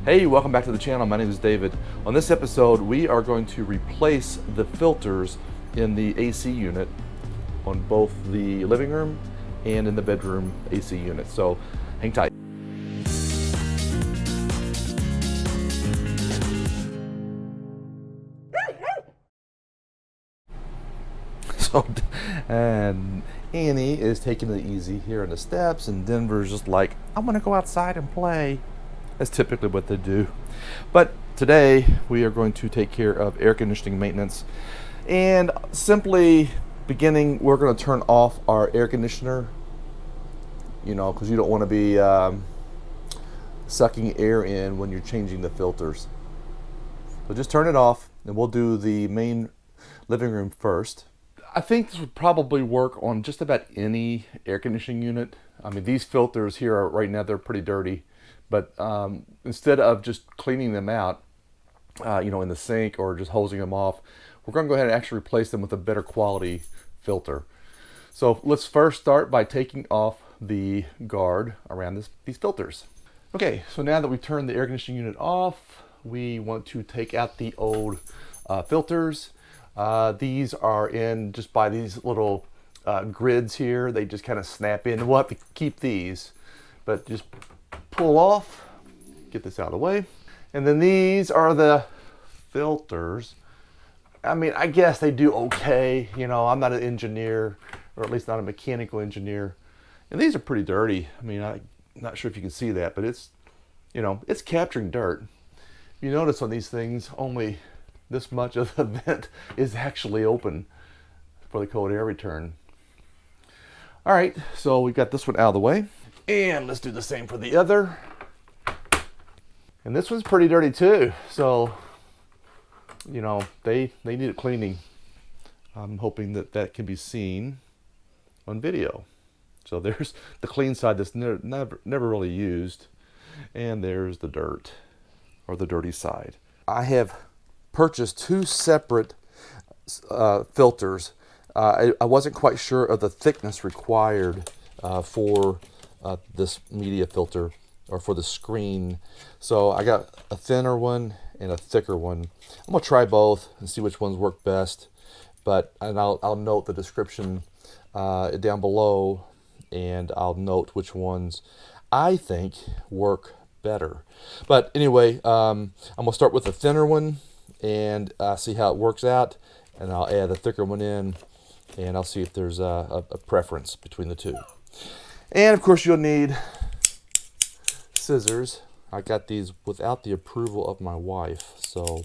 Hey, welcome back to the channel. My name is David. On this episode, we are going to replace the filters in the AC unit on both the living room and in the bedroom AC unit. So hang tight. And Annie is taking it easy here on the steps, and Denver's just like, I want to go outside and play. That's typically what they do. But today we are going to take care of air conditioning maintenance, and simply beginning, we're going to turn off our air conditioner, because you don't want to be sucking air in when you're changing the filters. So just turn it off, and we'll do the main living room first. I think this would probably work on just about any air conditioning unit. I mean, these filters here are, right now, they're pretty dirty. But instead of just cleaning them out, in the sink or just hosing them off, we're going to go ahead and actually replace them with a better quality filter. So let's first start by taking off the guard around these filters. Okay, so now that we've turned the air conditioning unit off, we want to take out the old filters. These are in just by these little grids here. They just kind of snap in. We'll have to keep these, but just pull off, get this out of the way. And then these are the filters. I mean, I guess they do okay. I'm not an engineer, or at least not a mechanical engineer. And these are pretty dirty. I mean, I'm not sure if you can see that, but it's capturing dirt. You notice on these things, only this much of the vent is actually open for the cold air return. All right, so we got this one out of the way. And let's do the same for the other. And this one's pretty dirty too. So, they need it cleaning. I'm hoping that can be seen on video. So there's the clean side that's never really used. And there's the dirt, or the dirty side. I have purchased two separate filters. I wasn't quite sure of the thickness required for this media filter, or for the screen. So I got a thinner one and a thicker one. I'm gonna try both and see which ones work best. And I'll note the description down below, and I'll note which ones I think work better. But anyway, I'm gonna start with the thinner one and see how it works out, and I'll add a thicker one in, and I'll see if there's a preference between the two. And of course, you'll need scissors. I got these without the approval of my wife, so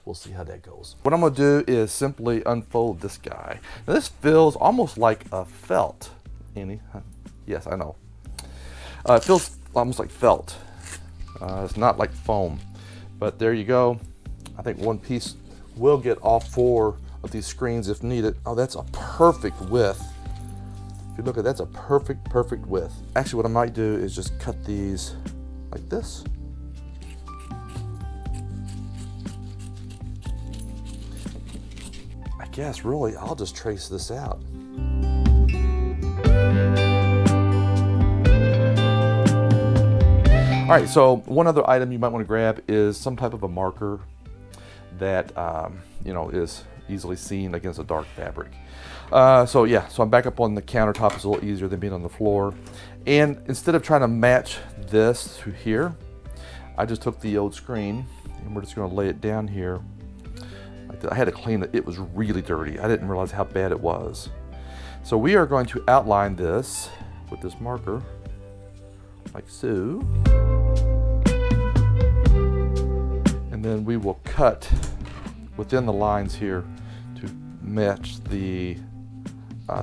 we'll see how that goes. What I'm gonna do is simply unfold this guy. Now this feels almost like a felt. Annie? Yes, I know. It feels almost like felt. It's not like foam, but there you go. I think one piece will get all four of these screens if needed. Oh, that's a perfect width. If you look at that, that's a perfect width. Actually, what I might do is just cut these like this. I guess really I'll just trace this out. All right, so one other item you might want to grab is some type of a marker that is easily seen against a dark fabric. So I'm back up on the countertop. It's a little easier than being on the floor. And instead of trying to match this to here, I just took the old screen, and we're just going to lay it down here. I had to clean it. It was really dirty. I didn't realize how bad it was. So we are going to outline this with this marker, like so. And then we will cut within the lines here to match the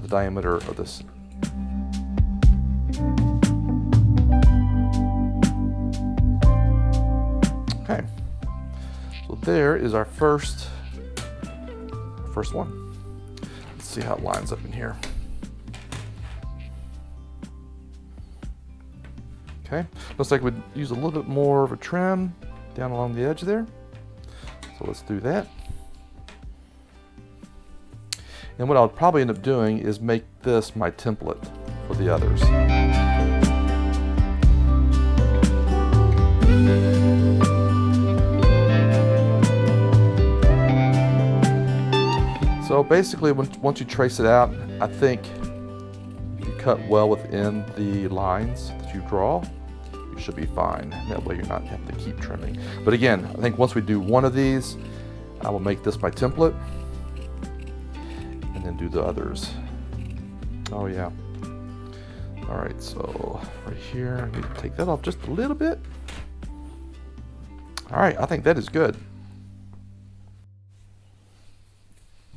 diameter of this. Okay, so there is our first one. Let's see how it lines up in here. Okay, looks like we'd use a little bit more of a trim down along the edge there. So let's do that. And what I'll probably end up doing is make this my template for the others. So basically, once you trace it out, I think if you cut well within the lines that you draw, you should be fine. That way you're not having to keep trimming. But again, I think once we do one of these, I will make this my template and then do the others. Oh yeah. All right, so right here, I need to take that off just a little bit. All right, I think that is good.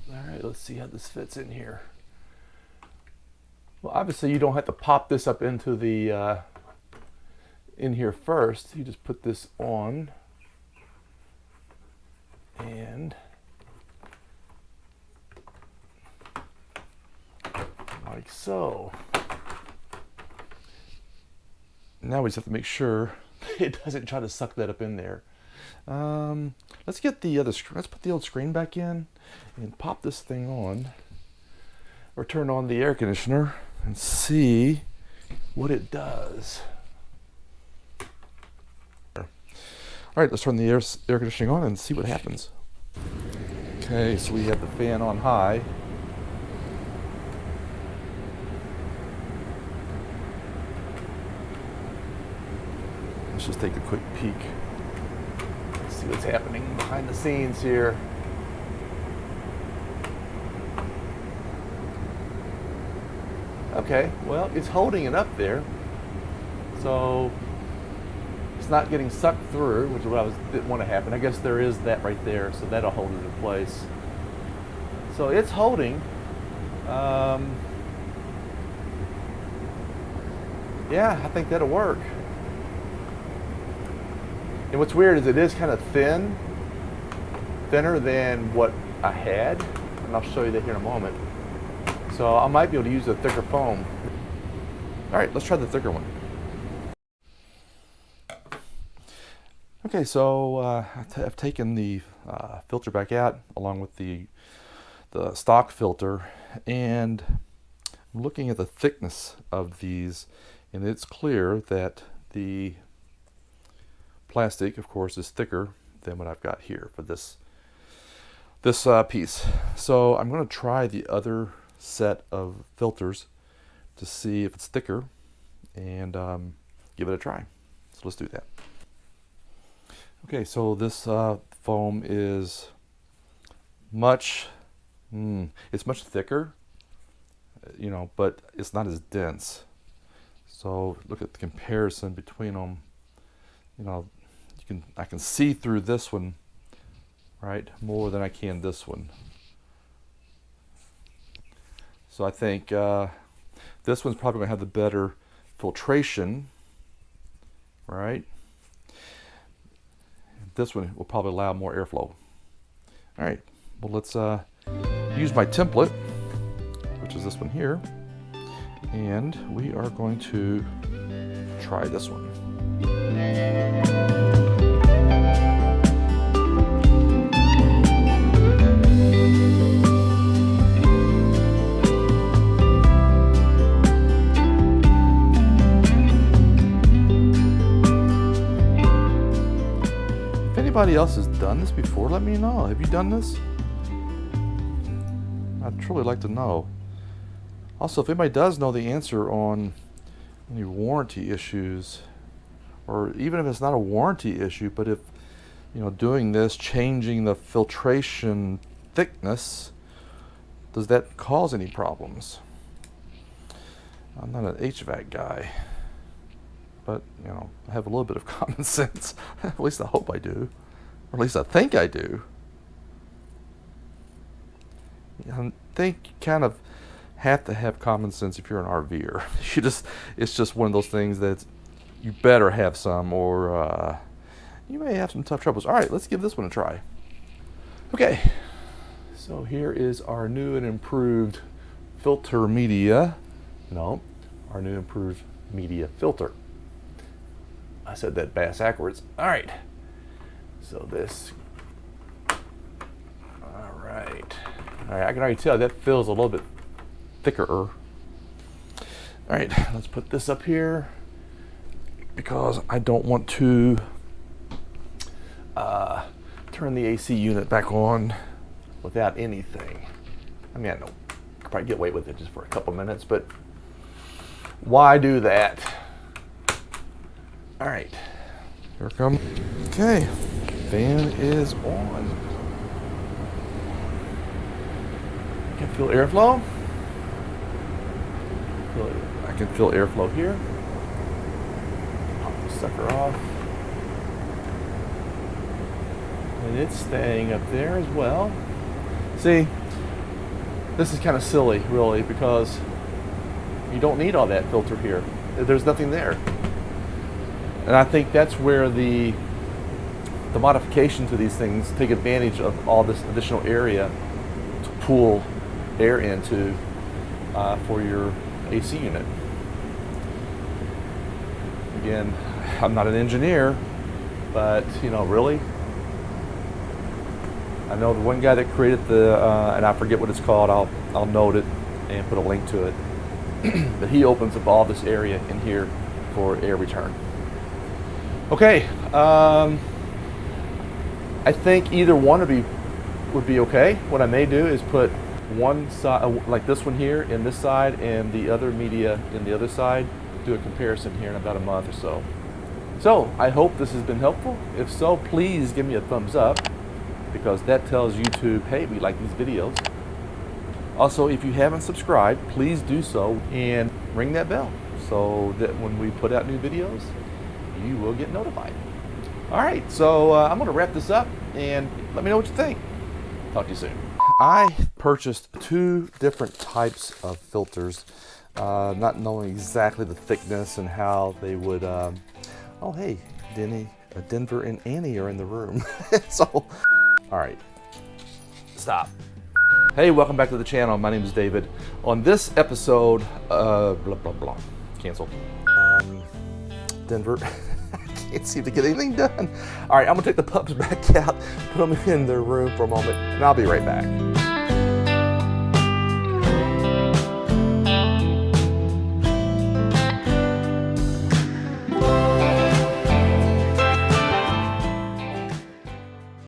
All right, let's see how this fits in here. Well, obviously you don't have to pop this up into the in here first. You just put this on and like so. Now we just have to make sure it doesn't try to suck that up in there. Let's get the other screen. Let's put the old screen back in and pop this thing on, or turn on the air conditioner and see what it does. All right, let's turn the air conditioning on and see what happens. Okay, so we have the fan on high. Let's just take a quick peek. Let's see what's happening behind the scenes here. Okay, well, it's holding it up there. So it's not getting sucked through, which is what didn't want to happen. I guess there is that right there, so that'll hold it in place. So it's holding. Yeah, I think that'll work. And what's weird is it is kind of thinner than what I had, and I'll show you that here in a moment. So I might be able to use a thicker foam. All right, let's try the thicker one. Okay, so I've taken the filter back out along with the stock filter, and I'm looking at the thickness of these, and it's clear that the plastic, of course, is thicker than what I've got here for this piece. So I'm going to try the other set of filters to see if it's thicker and give it a try. So let's do that. Okay, so this foam is much thicker, you know, but it's not as dense. So look at the comparison between them. You know, I can see through this one, right, more than I can this one. So I think this one's probably going to have the better filtration, right? This one will probably allow more airflow. All right, well, let's use my template, which is this one here, and we are going to try this one. If anybody else has done this before, let me know. Have you done this? I'd truly like to know. Also, if anybody does know the answer on any warranty issues, or even if it's not a warranty issue, but if, you know, doing this, changing the filtration thickness, does that cause any problems? I'm not an HVAC guy, but, you know, I have a little bit of common sense. At least I hope I do, or at least I think I do. I think you kind of have to have common sense if you're an RVer. It's just one of those things that you better have some, or you may have some tough troubles. All right, let's give this one a try. Okay, so here is our new and improved filter media. No, our new improved media filter. I said that backwards. All right, so this. All right, I can already tell that feels a little bit thicker. All right, let's put this up here because I don't want to turn the AC unit back on without anything. I mean, I know I could probably get away with it just for a couple minutes, but why do that? All right, here it comes. Okay, fan is on. I can feel airflow. I can feel airflow here. Pop the sucker off. And it's staying up there as well. See, this is kind of silly, really, because you don't need all that filter here. There's nothing there. And I think that's where the modification to these things take advantage of all this additional area to pull air into for your AC unit. Again, I'm not an engineer, but you know, really, I know the one guy that created the, and I forget what it's called. I'll note it and put a link to it. But he opens up all this area in here for air return. Okay, I think either one would be okay. What I may do is put one side, like this one here, in this side, and the other media in the other side. Do a comparison here in about a month or so. So I hope this has been helpful. If so, please give me a thumbs up, because that tells YouTube, hey, we like these videos. Also, if you haven't subscribed, please do so and ring that bell so that when we put out new videos, you will get notified. All right, so I'm gonna wrap this up and let me know what you think. Talk to you soon. I purchased 2 different types of filters, not knowing exactly the thickness and how they would, oh hey, Denver and Annie are in the room. So, all right, stop. Hey, welcome back to the channel. My name is David. On this episode, blah, blah, blah, canceled. Denver, I can't seem to get anything done. All right, I'm gonna take the pups back out, put them in their room for a moment, and I'll be right back.